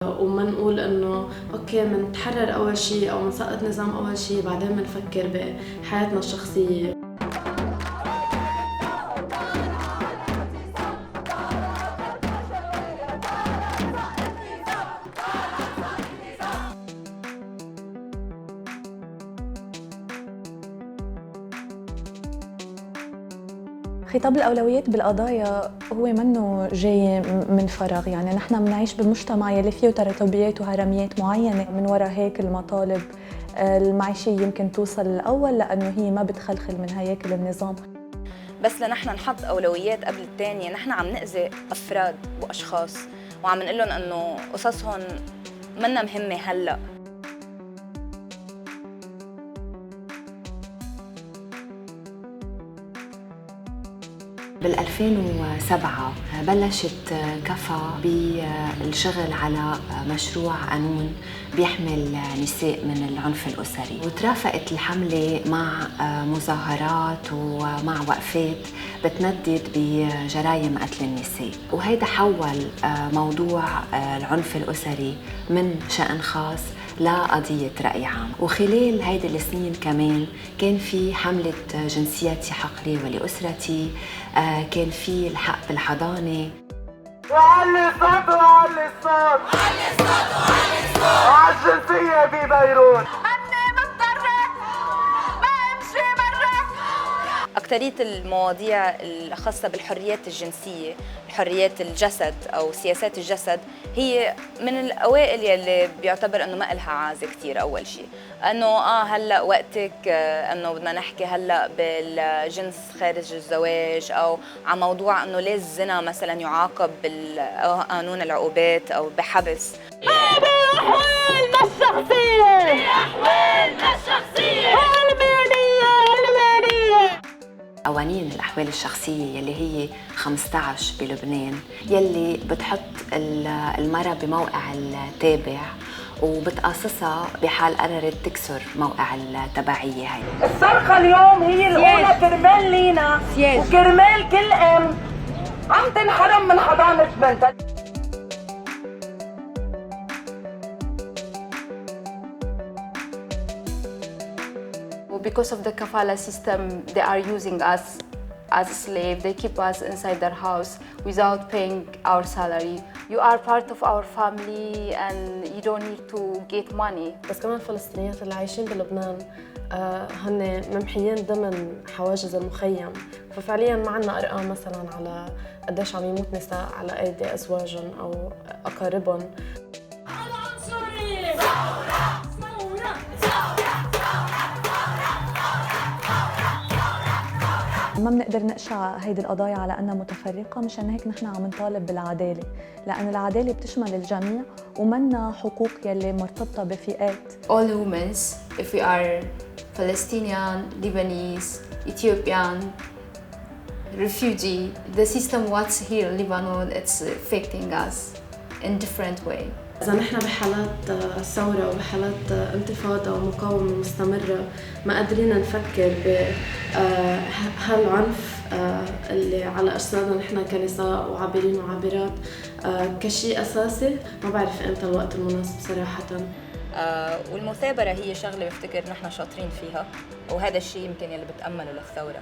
وما نقول انه اوكي منتحرر اول شيء او منسقط نظام اول شيء بعدين منفكر بحياتنا الشخصيه. خطاب الأولويات بالقضايا هو منه جاي من فراغ، يعني نحن بنعيش بمجتمع يلي فيه تراتبيات وهرميات معينة. من وراء هيك المطالب المعيشية يمكن توصل الأول لأنه هي ما بتخلخل من هياكل النظام. بس لنحن نحط أولويات قبل الثانية نحن عم نأذي أفراد وأشخاص وعم نقول لهم أنه قصصهم منا مهمة هلأ. بال2007 بلشت كفا بالشغل على مشروع قانون بيحمي النساء من العنف الأسري، وترافقت الحملة مع مظاهرات ومع وقفات بتندد بجرائم قتل النساء، وهيدا حول موضوع العنف الأسري من شأن خاص لقضية رأي عام. وخلال هيدي السنين كمان كان في حملة جنسيتي حق لي ولأسرتي، كان في الحق بالحضانة. وعلي الصوت وعلي الصوت وعلي الصوت وعلي الصوت وعلى الجنسية ببيروت. أكترية المواضيع الخاصة بالحريات الجنسية، حريات الجسد أو سياسات الجسد، هي من الأوائل يلي بيعتبر أنه ما إلها عازة كتير. أول شيء أنه هلأ وقتك أنه بدنا نحكي هلأ بالجنس خارج الزواج، أو عن موضوع أنه ليه الزنا مثلا يعاقب بالقانون العقوبات أو بحبس. بأحوالنا الشخصية، بأحوالنا الشخصية قوانين الأحوال الشخصية يلي هي 15 بلبنان، يلي بتحط المرأة بموقع التابع وبتقاصصها بحال قررت تكسر موقع التبعية. هاي الصرخة اليوم هي الأولى كرمال لينا وكرمال كل أم عم تنحرم من حضانة بنتها. Because of the kafala system, they are using us as a slave. They keep us inside their house without paying our salary. You are part of our family and you don't need to get money. بس كمان الفلسطينيات اللي عايشين بلبنان هن ممحيين ضمن حواجز المخيم، ففعليا ما عندنا ارقام مثلا على قديش عم يموت نساء على ايدي ازواجهم او اقاربهم. ما بنقدر نقشع هيدي القضايا على أنها متفرقة، مشان هيك نحن عم نطالب بالعدالة، لأن العدالة بتشمل الجميع ومنا حقوق يلي مرتبطة بفئات. All humans, if we are Palestinian, Lebanese, Ethiopian, refugee, the system what's here in Lebanon, it's affecting us in different way. إذا نحن بحالات ثورة وبحالات انتفاضة ومقاومة مستمرة ما قادرين نفكر بهالعنف اللي على أجسادنا نحن كنساء وعابرين وعابرات كشيء أساسي، ما بعرف إمتى الوقت المناسب صراحة. والمثابرة هي شغلة بفتكر نحن شاطرين فيها، وهذا الشيء يمكن اللي بتأمله للثورة.